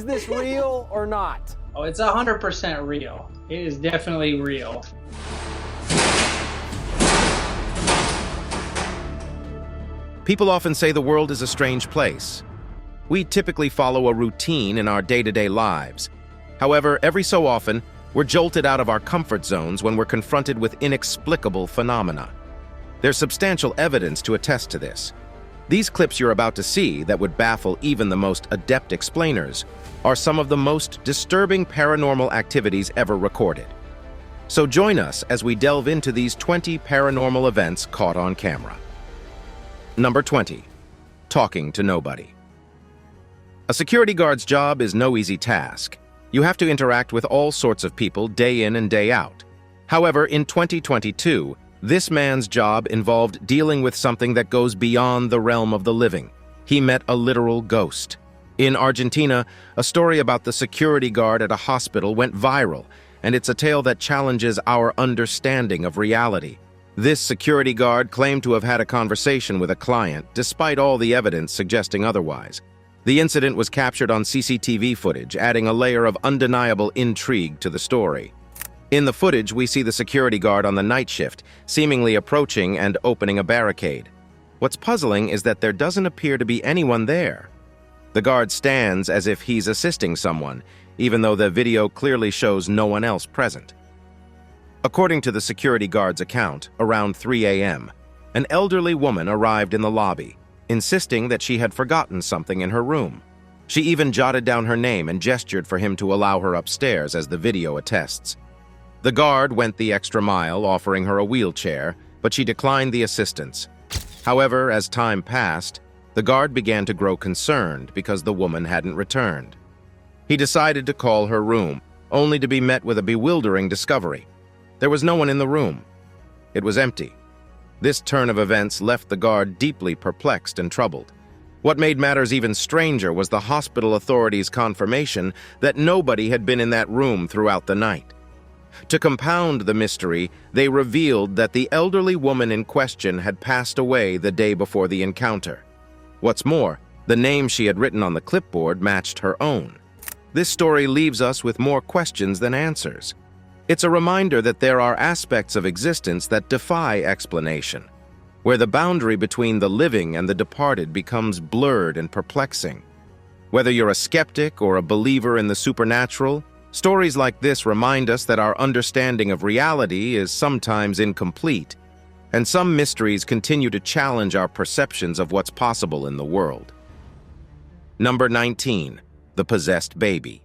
Is this real or not? Oh, it's 100% real. It is definitely real. People often say the world is a strange place. We typically follow a routine in our day-to-day lives. However, every so often, we're jolted out of our comfort zones when we're confronted with inexplicable phenomena. There's substantial evidence to attest to this. These clips you're about to see that would baffle even the most adept explainers are some of the most disturbing paranormal activities ever recorded. So join us as we delve into these 20 paranormal events caught on camera. Number 20. Talking to nobody. A security guard's job is no easy task. You have to interact with all sorts of people day in and day out. However, in 2022, this man's job involved dealing with something that goes beyond the realm of the living. He met a literal ghost. In Argentina, a story about the security guard at a hospital went viral, and it's a tale that challenges our understanding of reality. This security guard claimed to have had a conversation with a client, despite all the evidence suggesting otherwise. The incident was captured on CCTV footage, adding a layer of undeniable intrigue to the story. In the footage, we see the security guard on the night shift, seemingly approaching and opening a barricade. What's puzzling is that there doesn't appear to be anyone there. The guard stands as if he's assisting someone, even though the video clearly shows no one else present. According to the security guard's account, around 3 a.m., an elderly woman arrived in the lobby, insisting that she had forgotten something in her room. She even jotted down her name and gestured for him to allow her upstairs, as the video attests. The guard went the extra mile, offering her a wheelchair, but she declined the assistance. However, as time passed, the guard began to grow concerned because the woman hadn't returned. He decided to call her room, only to be met with a bewildering discovery. There was no one in the room. It was empty. This turn of events left the guard deeply perplexed and troubled. What made matters even stranger was the hospital authorities' confirmation that nobody had been in that room throughout the night. To compound the mystery, they revealed that the elderly woman in question had passed away the day before the encounter. What's more, the name she had written on the clipboard matched her own. This story leaves us with more questions than answers. It's a reminder that there are aspects of existence that defy explanation, where the boundary between the living and the departed becomes blurred and perplexing. Whether you're a skeptic or a believer in the supernatural, stories like this remind us that our understanding of reality is sometimes incomplete, and some mysteries continue to challenge our perceptions of what's possible in the world. Number 19. The Possessed Baby.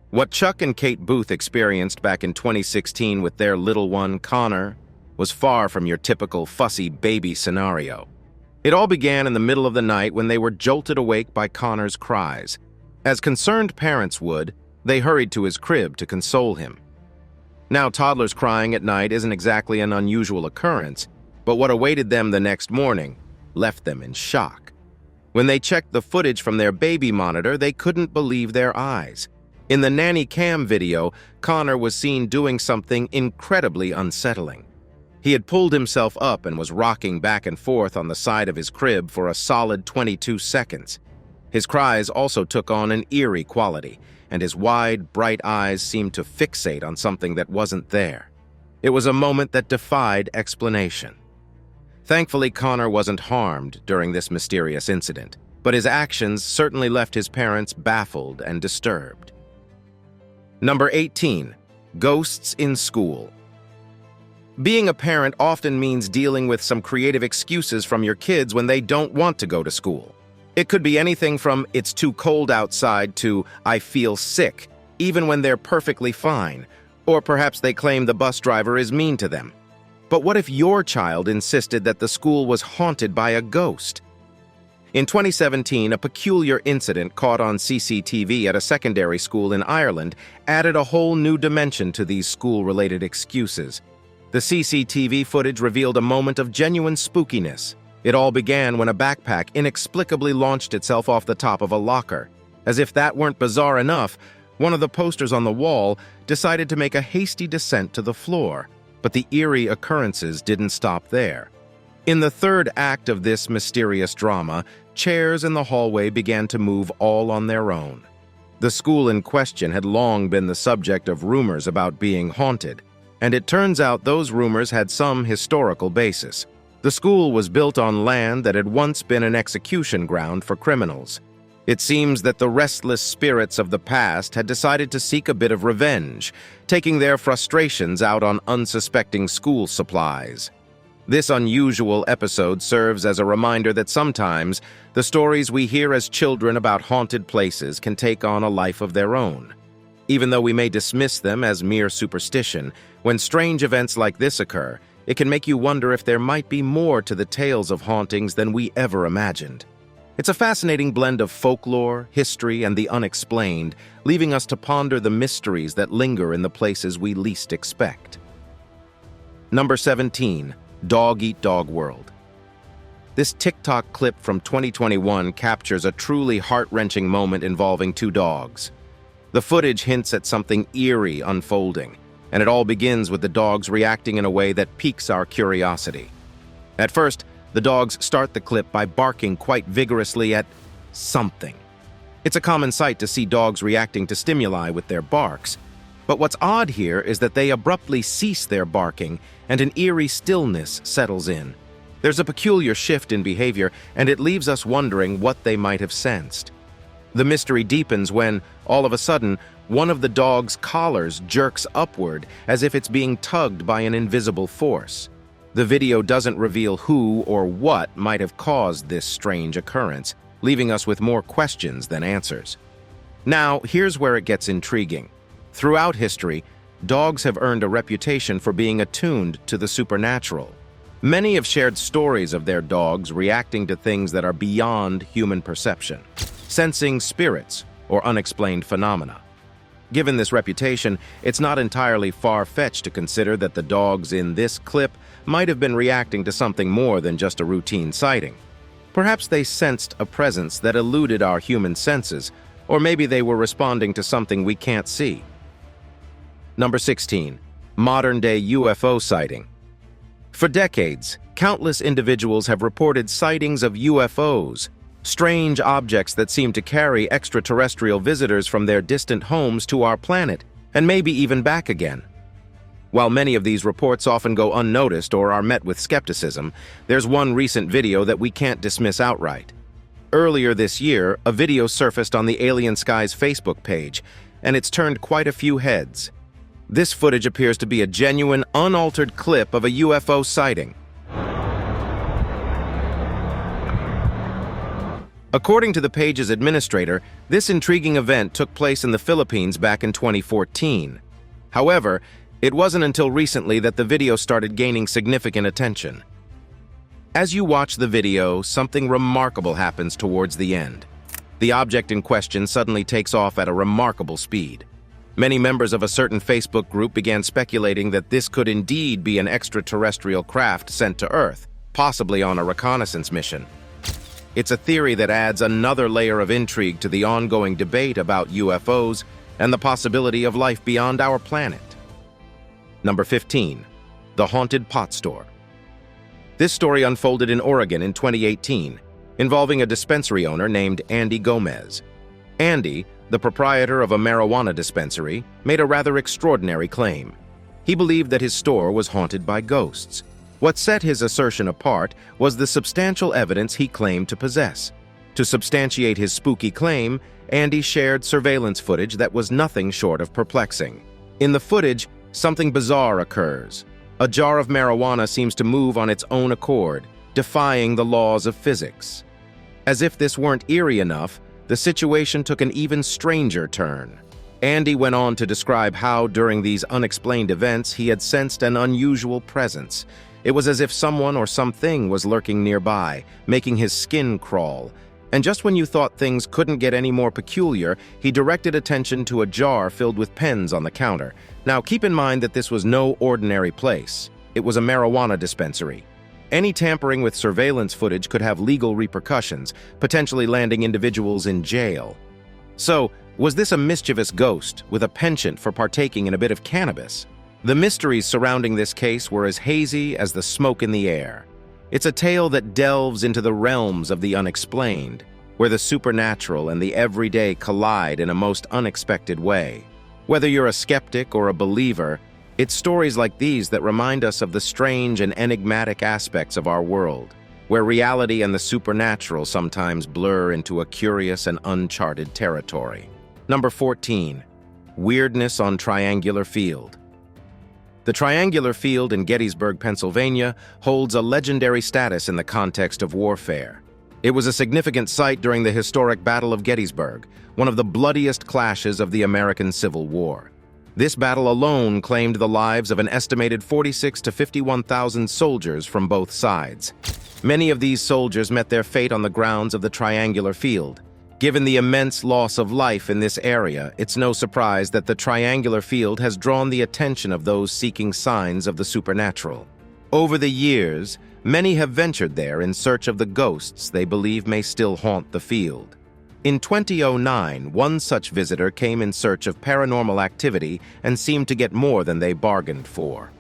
What Chuck and Kate Booth experienced back in 2016 with their little one, Connor, was far from your typical fussy baby scenario. It all began in the middle of the night when they were jolted awake by Connor's cries. As concerned parents would, they hurried to his crib to console him. Now, toddlers crying at night isn't exactly an unusual occurrence, but what awaited them the next morning left them in shock. When they checked the footage from their baby monitor, they couldn't believe their eyes. In the nanny cam video, Connor was seen doing something incredibly unsettling. He had pulled himself up and was rocking back and forth on the side of his crib for a solid 22 seconds. His cries also took on an eerie quality, and his wide, bright eyes seemed to fixate on something that wasn't there. It was a moment that defied explanation. Thankfully, Connor wasn't harmed during this mysterious incident, but his actions certainly left his parents baffled and disturbed. Number 18. Ghosts in school. Being a parent often means dealing with some creative excuses from your kids when they don't want to go to school. It could be anything from "it's too cold outside" to "I feel sick," even when they're perfectly fine, or perhaps they claim the bus driver is mean to them. But what if your child insisted that the school was haunted by a ghost? In 2017, a peculiar incident caught on CCTV at a secondary school in Ireland added a whole new dimension to these school-related excuses. The CCTV footage revealed a moment of genuine spookiness. It all began when a backpack inexplicably launched itself off the top of a locker. As if that weren't bizarre enough, one of the posters on the wall decided to make a hasty descent to the floor. But the eerie occurrences didn't stop there. In the third act of this mysterious drama, chairs in the hallway began to move all on their own. The school in question had long been the subject of rumors about being haunted, and it turns out those rumors had some historical basis. The school was built on land that had once been an execution ground for criminals. It seems that the restless spirits of the past had decided to seek a bit of revenge, taking their frustrations out on unsuspecting school supplies. This unusual episode serves as a reminder that sometimes the stories we hear as children about haunted places can take on a life of their own. Even though we may dismiss them as mere superstition, when strange events like this occur, it can make you wonder if there might be more to the tales of hauntings than we ever imagined. It's a fascinating blend of folklore, history, and the unexplained, leaving us to ponder the mysteries that linger in the places we least expect. Number 17. Dog-Eat-Dog World. This TikTok clip from 2021 captures a truly heart-wrenching moment involving two dogs. The footage hints at something eerie unfolding, and it all begins with the dogs reacting in a way that piques our curiosity. At first, the dogs start the clip by barking quite vigorously at something. It's a common sight to see dogs reacting to stimuli with their barks, but what's odd here is that they abruptly cease their barking and an eerie stillness settles in. There's a peculiar shift in behavior, and it leaves us wondering what they might have sensed. The mystery deepens when, all of a sudden, one of the dog's collars jerks upward as if it's being tugged by an invisible force. The video doesn't reveal who or what might have caused this strange occurrence, leaving us with more questions than answers. Now, here's where it gets intriguing. Throughout history, dogs have earned a reputation for being attuned to the supernatural. Many have shared stories of their dogs reacting to things that are beyond human perception, sensing spirits or unexplained phenomena. Given this reputation, it's not entirely far-fetched to consider that the dogs in this clip might have been reacting to something more than just a routine sighting. Perhaps they sensed a presence that eluded our human senses, or maybe they were responding to something we can't see. Number 16. Modern-day UFO sighting. For decades, countless individuals have reported sightings of UFOs, strange objects that seem to carry extraterrestrial visitors from their distant homes to our planet, and maybe even back again. While many of these reports often go unnoticed or are met with skepticism, there's one recent video that we can't dismiss outright. Earlier this year, a video surfaced on the Alien Skies Facebook page, and it's turned quite a few heads. This footage appears to be a genuine, unaltered clip of a UFO sighting. According to the page's administrator, this intriguing event took place in the Philippines back in 2014. However, it wasn't until recently that the video started gaining significant attention. As you watch the video, something remarkable happens towards the end. The object in question suddenly takes off at a remarkable speed. Many members of a certain Facebook group began speculating that this could indeed be an extraterrestrial craft sent to Earth, possibly on a reconnaissance mission. It's a theory that adds another layer of intrigue to the ongoing debate about UFOs and the possibility of life beyond our planet. Number 15. The Haunted Pot Store. This story unfolded in Oregon in 2018, involving a dispensary owner named Andy Gomez. Andy, the proprietor of a marijuana dispensary, made a rather extraordinary claim. He believed that his store was haunted by ghosts. What set his assertion apart was the substantial evidence he claimed to possess. To substantiate his spooky claim, Andy shared surveillance footage that was nothing short of perplexing. In the footage, something bizarre occurs. A jar of marijuana seems to move on its own accord, defying the laws of physics. As if this weren't eerie enough, the situation took an even stranger turn. Andy went on to describe how, during these unexplained events, he had sensed an unusual presence. It was as if someone or something was lurking nearby, making his skin crawl. And just when you thought things couldn't get any more peculiar, he directed attention to a jar filled with pens on the counter. Now, keep in mind that this was no ordinary place. It was a marijuana dispensary. Any tampering with surveillance footage could have legal repercussions, potentially landing individuals in jail. So, was this a mischievous ghost with a penchant for partaking in a bit of cannabis? The mysteries surrounding this case were as hazy as the smoke in the air. It's a tale that delves into the realms of the unexplained, where the supernatural and the everyday collide in a most unexpected way. Whether you're a skeptic or a believer, it's stories like these that remind us of the strange and enigmatic aspects of our world, where reality and the supernatural sometimes blur into a curious and uncharted territory. Number 14. Weirdness on Triangular Field. The Triangular Field in Gettysburg, Pennsylvania, holds a legendary status in the context of warfare. It was a significant site during the historic Battle of Gettysburg, one of the bloodiest clashes of the American Civil War. This battle alone claimed the lives of an estimated 46,000 to 51,000 soldiers from both sides. Many of these soldiers met their fate on the grounds of the Triangular Field. Given the immense loss of life in this area, it's no surprise that the Triangular Field has drawn the attention of those seeking signs of the supernatural. Over the years, many have ventured there in search of the ghosts they believe may still haunt the field. In 2009, one such visitor came in search of paranormal activity and seemed to get more than they bargained for.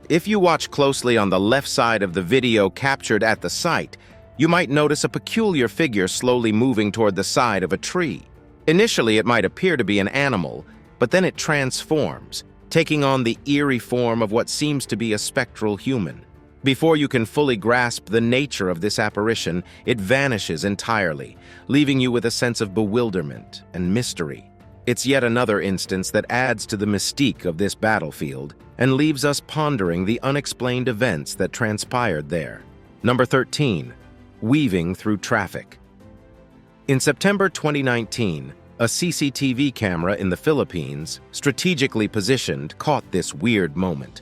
If you watch closely on the left side of the video captured at the site, you might notice a peculiar figure slowly moving toward the side of a tree. Initially, it might appear to be an animal, but then it transforms, taking on the eerie form of what seems to be a spectral human. Before you can fully grasp the nature of this apparition, it vanishes entirely, leaving you with a sense of bewilderment and mystery. It's yet another instance that adds to the mystique of this battlefield and leaves us pondering the unexplained events that transpired there. Number 13. Weaving through traffic. In September 2019, a CCTV camera in the Philippines, strategically positioned, caught this weird moment.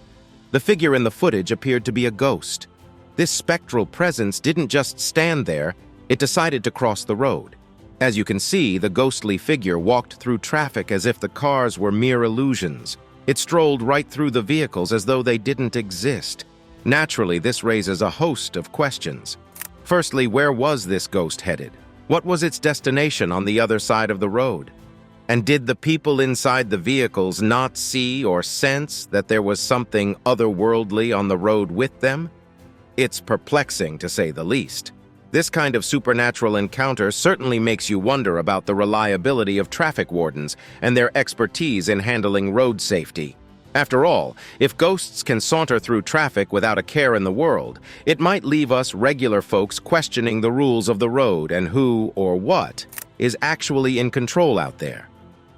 The figure in the footage appeared to be a ghost. This spectral presence didn't just stand there, it decided to cross the road. As you can see, the ghostly figure walked through traffic as if the cars were mere illusions. It strolled right through the vehicles as though they didn't exist. Naturally, this raises a host of questions. Firstly, where was this ghost headed? What was its destination on the other side of the road? And did the people inside the vehicles not see or sense that there was something otherworldly on the road with them? It's perplexing, to say the least. This kind of supernatural encounter certainly makes you wonder about the reliability of traffic wardens and their expertise in handling road safety. After all, if ghosts can saunter through traffic without a care in the world, it might leave us regular folks questioning the rules of the road and who or what is actually in control out there.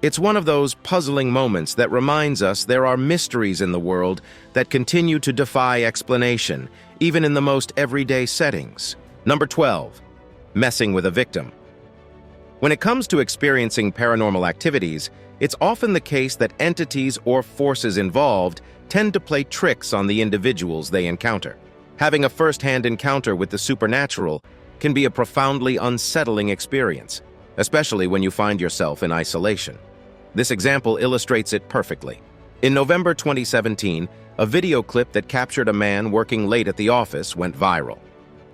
It's one of those puzzling moments that reminds us there are mysteries in the world that continue to defy explanation, even in the most everyday settings. Number 12. Messing with a victim. When it comes to experiencing paranormal activities, it's often the case that entities or forces involved tend to play tricks on the individuals they encounter. Having a first-hand encounter with the supernatural can be a profoundly unsettling experience, especially when you find yourself in isolation. This example illustrates it perfectly. In November 2017, a video clip that captured a man working late at the office went viral.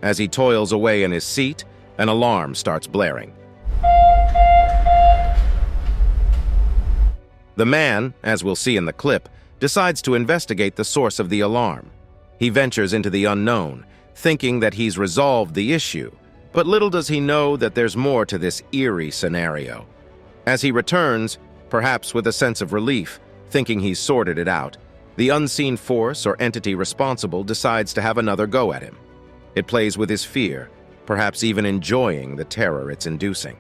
As he toils away in his seat, an alarm starts blaring. The man, as we'll see in the clip, decides to investigate the source of the alarm. He ventures into the unknown, thinking that he's resolved the issue, but little does he know that there's more to this eerie scenario. As he returns, perhaps with a sense of relief, thinking he's sorted it out, the unseen force or entity responsible decides to have another go at him. It plays with his fear, perhaps even enjoying the terror it's inducing.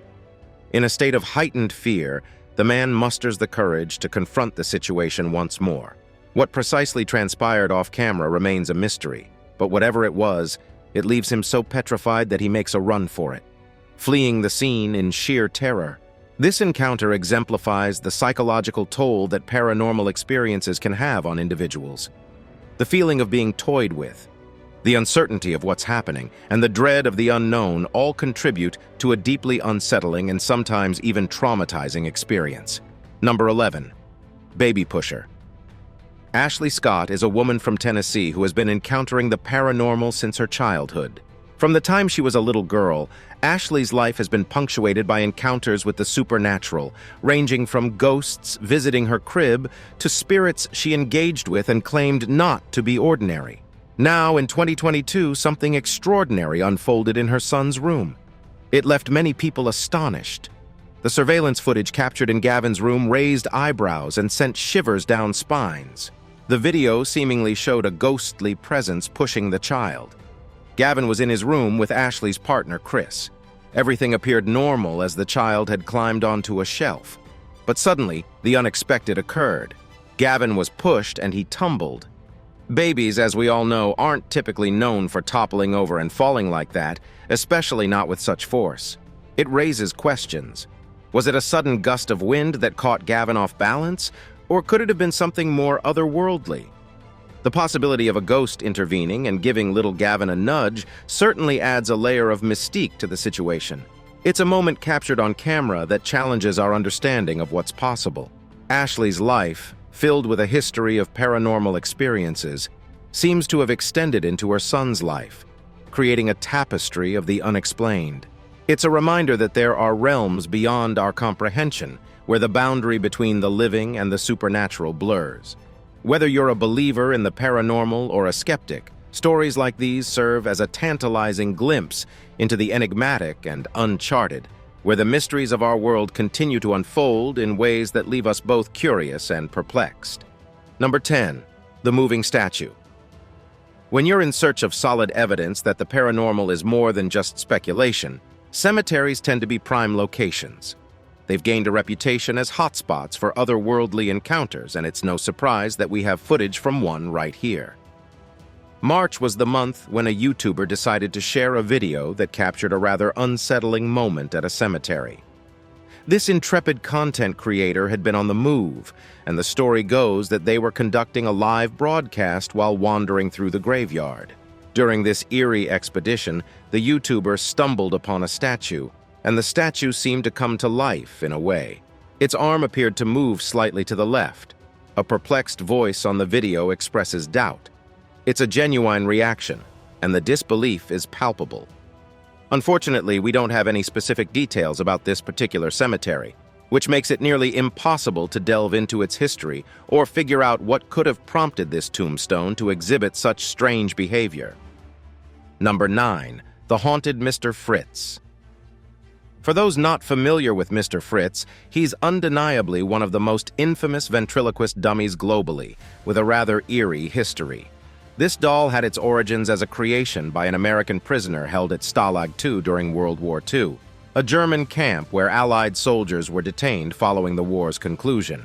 In a state of heightened fear, the man musters the courage to confront the situation once more. What precisely transpired off-camera remains a mystery, but whatever it was, it leaves him so petrified that he makes a run for it, fleeing the scene in sheer terror. This encounter exemplifies the psychological toll that paranormal experiences can have on individuals. The feeling of being toyed with, the uncertainty of what's happening, and the dread of the unknown all contribute to a deeply unsettling and sometimes even traumatizing experience. Number 11. Baby Pusher. Ashley Scott is a woman from Tennessee who has been encountering the paranormal since her childhood. From the time she was a little girl, Ashley's life has been punctuated by encounters with the supernatural, ranging from ghosts visiting her crib to spirits she engaged with and claimed not to be ordinary. Now, in 2022, something extraordinary unfolded in her son's room. It left many people astonished. The surveillance footage captured in Gavin's room raised eyebrows and sent shivers down spines. The video seemingly showed a ghostly presence pushing the child. Gavin was in his room with Ashley's partner, Chris. Everything appeared normal as the child had climbed onto a shelf. But suddenly, the unexpected occurred. Gavin was pushed and he tumbled. Babies, as we all know, aren't typically known for toppling over and falling like that, especially not with such force. It raises questions. Was it a sudden gust of wind that caught Gavin off balance, or could it have been something more otherworldly? The possibility of a ghost intervening and giving little Gavin a nudge certainly adds a layer of mystique to the situation. It's a moment captured on camera that challenges our understanding of what's possible. Ashley's life, filled with a history of paranormal experiences, seems to have extended into her son's life, creating a tapestry of the unexplained. It's a reminder that there are realms beyond our comprehension, where the boundary between the living and the supernatural blurs. Whether you're a believer in the paranormal or a skeptic, stories like these serve as a tantalizing glimpse into the enigmatic and uncharted, where the mysteries of our world continue to unfold in ways that leave us both curious and perplexed. Number 10. The moving statue. When you're in search of solid evidence that the paranormal is more than just speculation, cemeteries tend to be prime locations. They've gained a reputation as hotspots for otherworldly encounters, and it's no surprise that we have footage from one right here. March was the month when a YouTuber decided to share a video that captured a rather unsettling moment at a cemetery. This intrepid content creator had been on the move, and the story goes that they were conducting a live broadcast while wandering through the graveyard. During this eerie expedition, the YouTuber stumbled upon a statue, and the statue seemed to come to life in a way. Its arm appeared to move slightly to the left. A perplexed voice on the video expresses doubt. It's a genuine reaction, and the disbelief is palpable. Unfortunately, we don't have any specific details about this particular cemetery, which makes it nearly impossible to delve into its history or figure out what could have prompted this tombstone to exhibit such strange behavior. Number 9. The Haunted Mr. Fritz. For those not familiar with Mr. Fritz, he's undeniably one of the most infamous ventriloquist dummies globally, with a rather eerie history. This doll had its origins as a creation by an American prisoner held at Stalag II during World War II, a German camp where Allied soldiers were detained following the war's conclusion.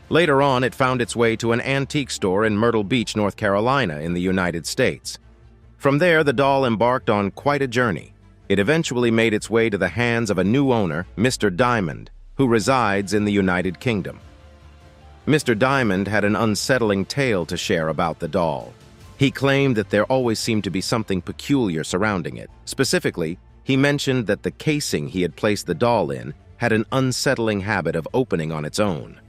Later on, it found its way to an antique store in Myrtle Beach, North Carolina, in the United States. From there, the doll embarked on quite a journey. It eventually made its way to the hands of a new owner, Mr. Diamond, who resides in the United Kingdom. Mr. Diamond had an unsettling tale to share about the doll. He claimed that there always seemed to be something peculiar surrounding it. Specifically, he mentioned that the casing he had placed the doll in had an unsettling habit of opening on its own.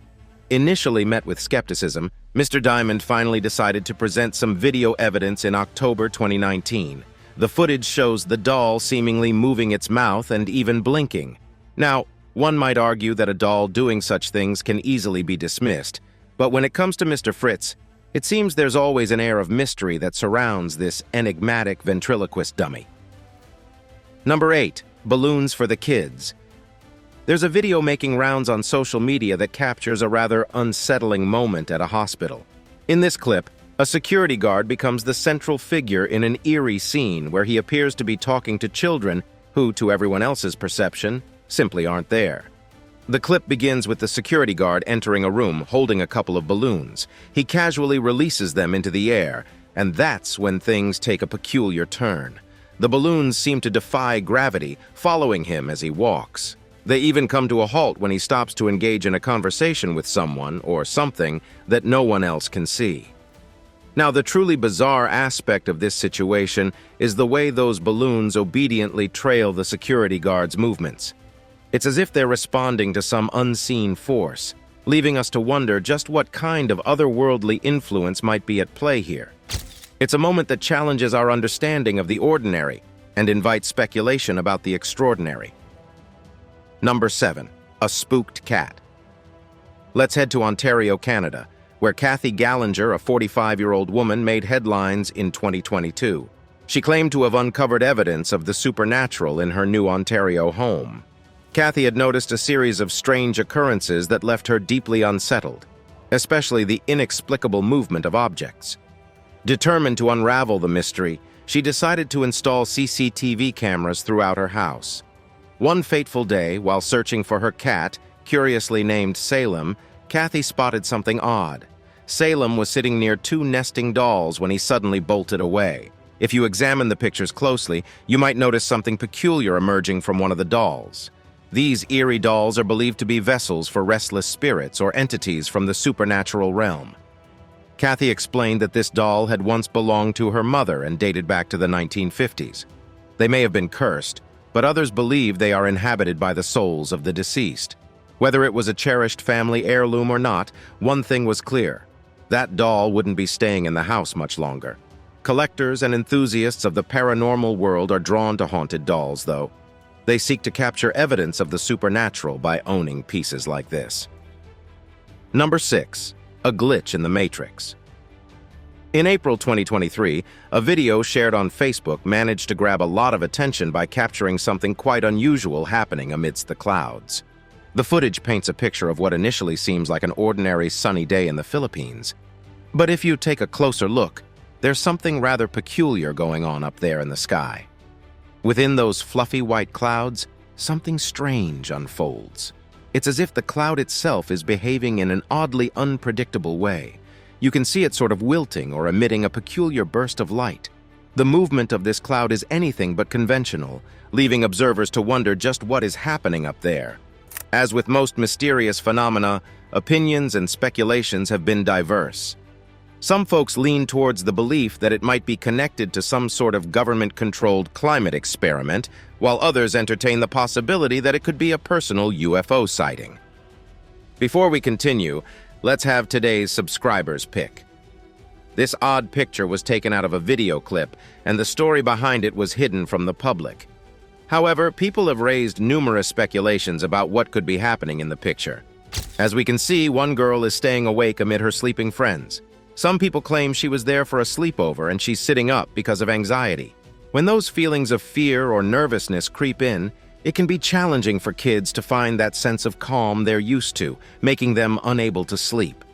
Initially met with skepticism, Mr. Diamond finally decided to present some video evidence in October 2019. The footage shows the doll seemingly moving its mouth and even blinking. Now, one might argue that a doll doing such things can easily be dismissed, but when it comes to Mr. Fritz, it seems there's always an air of mystery that surrounds this enigmatic ventriloquist dummy. Number 8. Balloons for the kids. There's a video making rounds on social media that captures a rather unsettling moment at a hospital. In this clip, a security guard becomes the central figure in an eerie scene where he appears to be talking to children who, to everyone else's perception, simply aren't there. The clip begins with the security guard entering a room holding a couple of balloons. He casually releases them into the air, and that's when things take a peculiar turn. The balloons seem to defy gravity, following him as he walks. They even come to a halt when he stops to engage in a conversation with someone or something that no one else can see. Now, the truly bizarre aspect of this situation is the way those balloons obediently trail the security guard's movements. It's as if they're responding to some unseen force, leaving us to wonder just what kind of otherworldly influence might be at play here. It's a moment that challenges our understanding of the ordinary and invites speculation about the extraordinary. Number 7. A Spooked Cat. Let's head to Ontario, Canada, where Kathy Gallinger, a 45-year-old woman, made headlines in 2022. She claimed to have uncovered evidence of the supernatural in her new Ontario home. Kathy had noticed a series of strange occurrences that left her deeply unsettled, especially the inexplicable movement of objects. Determined to unravel the mystery, she decided to install CCTV cameras throughout her house. One fateful day, while searching for her cat, curiously named Salem, Kathy spotted something odd. Salem was sitting near two nesting dolls when he suddenly bolted away. If you examine the pictures closely, you might notice something peculiar emerging from one of the dolls. These eerie dolls are believed to be vessels for restless spirits or entities from the supernatural realm. Kathy explained that this doll had once belonged to her mother and dated back to the 1950s. They may have been cursed, but others believe they are inhabited by the souls of the deceased. Whether it was a cherished family heirloom or not, one thing was clear. That doll wouldn't be staying in the house much longer. Collectors and enthusiasts of the paranormal world are drawn to haunted dolls, though. They seek to capture evidence of the supernatural by owning pieces like this. Number 6. A glitch in the Matrix. In April 2023, a video shared on Facebook managed to grab a lot of attention by capturing something quite unusual happening amidst the clouds. The footage paints a picture of what initially seems like an ordinary sunny day in the Philippines. But if you take a closer look, there's something rather peculiar going on up there in the sky. Within those fluffy white clouds, something strange unfolds. It's as if the cloud itself is behaving in an oddly unpredictable way. You can see it sort of wilting or emitting a peculiar burst of light. The movement of this cloud is anything but conventional, leaving observers to wonder just what is happening up there. As with most mysterious phenomena, opinions and speculations have been diverse. Some folks lean towards the belief that it might be connected to some sort of government-controlled climate experiment, while others entertain the possibility that it could be a personal UFO sighting. Before we continue, let's have today's subscriber's pick. This odd picture was taken out of a video clip, and the story behind it was hidden from the public. However, people have raised numerous speculations about what could be happening in the picture. As we can see, one girl is staying awake amid her sleeping friends. Some people claim she was there for a sleepover and she's sitting up because of anxiety. When those feelings of fear or nervousness creep in, it can be challenging for kids to find that sense of calm they're used to, making them unable to sleep.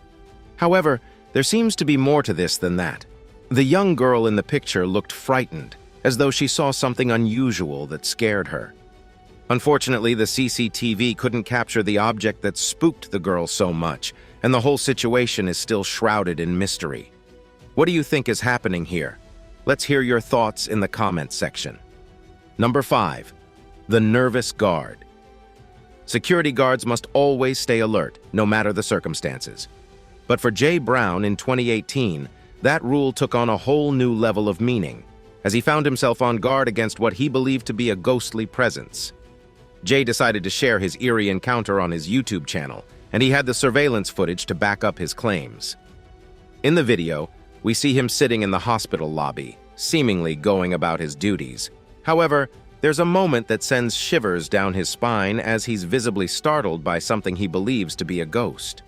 However, there seems to be more to this than that. The young girl in the picture looked frightened, as though she saw something unusual that scared her. Unfortunately, the CCTV couldn't capture the object that spooked the girl so much, and the whole situation is still shrouded in mystery. What do you think is happening here? Let's hear your thoughts in the comments section. Number 5. The nervous guard. Security guards must always stay alert, no matter the circumstances. But for Jay Brown in 2018, that rule took on a whole new level of meaning, as he found himself on guard against what he believed to be a ghostly presence. Jay decided to share his eerie encounter on his YouTube channel, and he had the surveillance footage to back up his claims. In the video, we see him sitting in the hospital lobby, seemingly going about his duties. However, there's a moment that sends shivers down his spine as he's visibly startled by something he believes to be a ghost.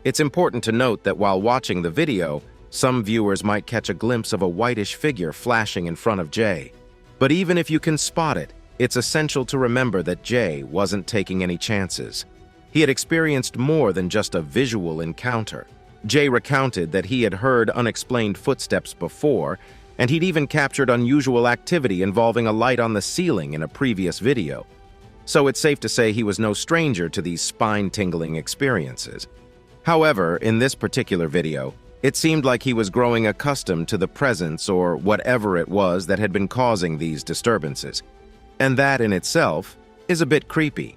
It's important to note that while watching the video, some viewers might catch a glimpse of a whitish figure flashing in front of Jay. But even if you can spot it, it's essential to remember that Jay wasn't taking any chances. He had experienced more than just a visual encounter. Jay recounted that he had heard unexplained footsteps before, and he'd even captured unusual activity involving a light on the ceiling in a previous video. So it's safe to say he was no stranger to these spine-tingling experiences. However, in this particular video, it seemed like he was growing accustomed to the presence or whatever it was that had been causing these disturbances. And that in itself is a bit creepy.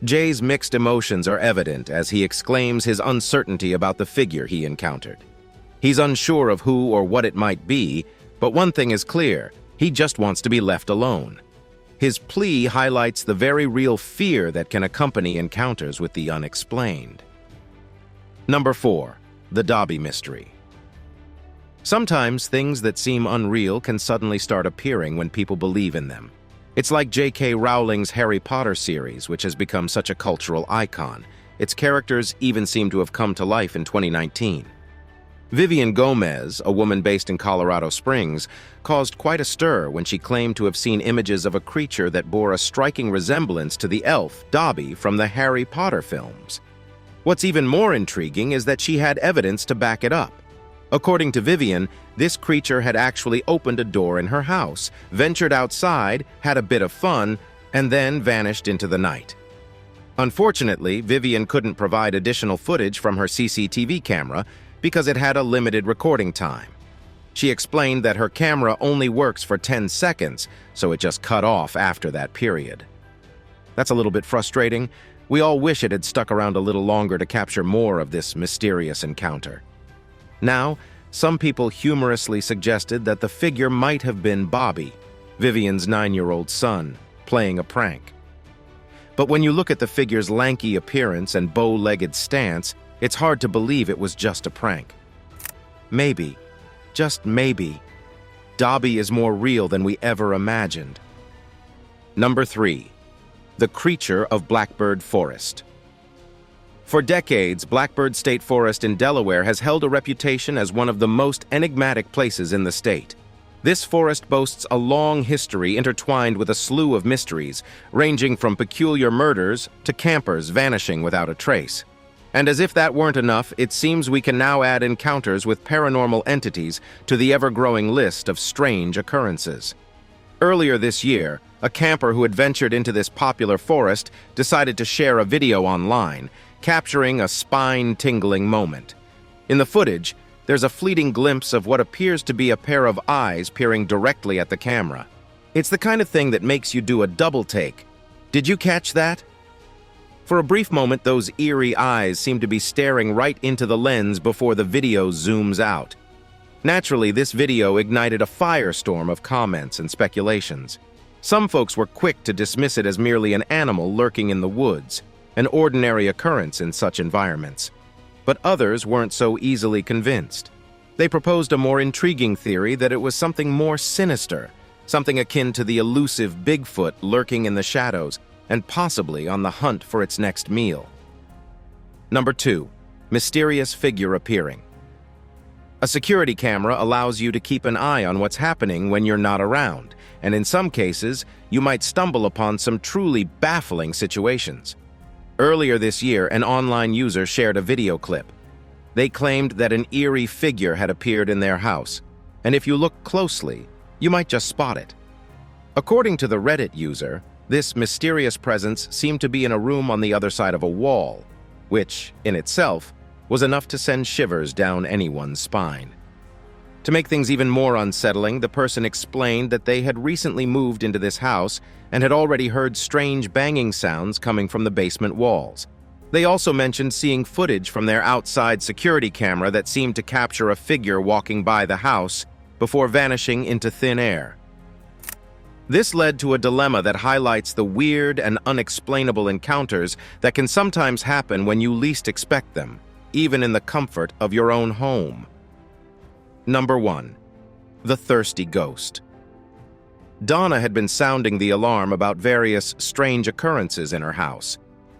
Jay's mixed emotions are evident as he exclaims his uncertainty about the figure he encountered. He's unsure of who or what it might be, but one thing is clear: he just wants to be left alone. His plea highlights the very real fear that can accompany encounters with the unexplained. Number 4. The Dobby Mystery. Sometimes things that seem unreal can suddenly start appearing when people believe in them. It's like J.K. Rowling's Harry Potter series, which has become such a cultural icon. Its characters even seem to have come to life in 2019. Vivian Gomez, a woman based in Colorado Springs, caused quite a stir when she claimed to have seen images of a creature that bore a striking resemblance to the elf, Dobby, from the Harry Potter films. What's even more intriguing is that she had evidence to back it up. According to Vivian, this creature had actually opened a door in her house, ventured outside, had a bit of fun, and then vanished into the night. Unfortunately, Vivian couldn't provide additional footage from her CCTV camera because it had a limited recording time. She explained that her camera only works for 10 seconds, so it just cut off after that period. That's a little bit frustrating. We all wish it had stuck around a little longer to capture more of this mysterious encounter. Now, some people humorously suggested that the figure might have been Bobby, Vivian's 9-year-old son, playing a prank. But when you look at the figure's lanky appearance and bow-legged stance, it's hard to believe it was just a prank. Maybe, just maybe, Dobby is more real than we ever imagined. Number 3. The creature of Blackbird Forest. For decades, Blackbird State Forest in Delaware has held a reputation as one of the most enigmatic places in the state. This forest boasts a long history intertwined with a slew of mysteries, ranging from peculiar murders to campers vanishing without a trace. And as if that weren't enough, it seems we can now add encounters with paranormal entities to the ever-growing list of strange occurrences. Earlier this year, a camper who had ventured into this popular forest decided to share a video online, capturing a spine-tingling moment. In the footage, there's a fleeting glimpse of what appears to be a pair of eyes peering directly at the camera. It's the kind of thing that makes you do a double take. Did you catch that? For a brief moment, those eerie eyes seem to be staring right into the lens before the video zooms out. Naturally, this video ignited a firestorm of comments and speculations. Some folks were quick to dismiss it as merely an animal lurking in the woods, an ordinary occurrence in such environments. But others weren't so easily convinced. They proposed a more intriguing theory that it was something more sinister, something akin to the elusive Bigfoot lurking in the shadows, and possibly on the hunt for its next meal. Number 2. Mysterious figure appearing. A security camera allows you to keep an eye on what's happening when you're not around, and in some cases, you might stumble upon some truly baffling situations. Earlier this year, an online user shared a video clip. They claimed that an eerie figure had appeared in their house, and if you look closely, you might just spot it. According to the Reddit user, this mysterious presence seemed to be in a room on the other side of a wall, which, in itself, was enough to send shivers down anyone's spine. To make things even more unsettling, the person explained that they had recently moved into this house and had already heard strange banging sounds coming from the basement walls. They also mentioned seeing footage from their outside security camera that seemed to capture a figure walking by the house before vanishing into thin air. This led to a dilemma that highlights the weird and unexplainable encounters that can sometimes happen when you least expect them, even in the comfort of your own home. Number 1. The Thirsty Ghost. Donna had been sounding the alarm about various strange occurrences in her house,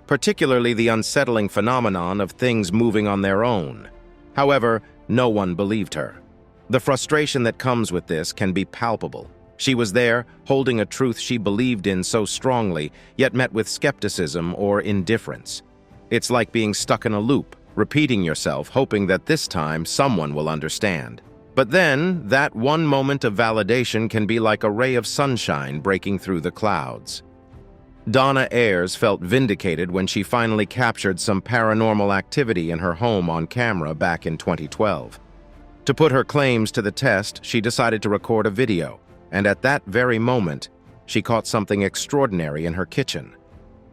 particularly the unsettling phenomenon of things moving on their own. However, no one believed her. The frustration that comes with this can be palpable. She was there, holding a truth she believed in so strongly, yet met with skepticism or indifference. It's like being stuck in a loop, repeating yourself, hoping that this time someone will understand. But then, that one moment of validation can be like a ray of sunshine breaking through the clouds. Donna Ayers felt vindicated when she finally captured some paranormal activity in her home on camera back in 2012. To put her claims to the test, she decided to record a video, and at that very moment, she caught something extraordinary in her kitchen.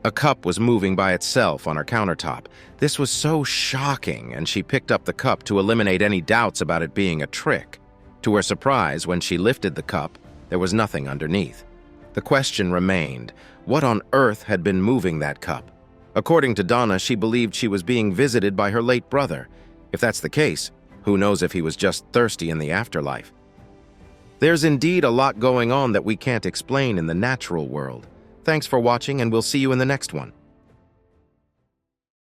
A cup was moving by itself on her countertop. This was so shocking, and she picked up the cup to eliminate any doubts about it being a trick. To her surprise, when she lifted the cup, there was nothing underneath. The question remained, what on earth had been moving that cup? According to Donna, she believed she was being visited by her late brother. If that's the case, who knows if he was just thirsty in the afterlife? There's indeed a lot going on that we can't explain in the natural world. Thanks for watching, and we'll see you in the next one.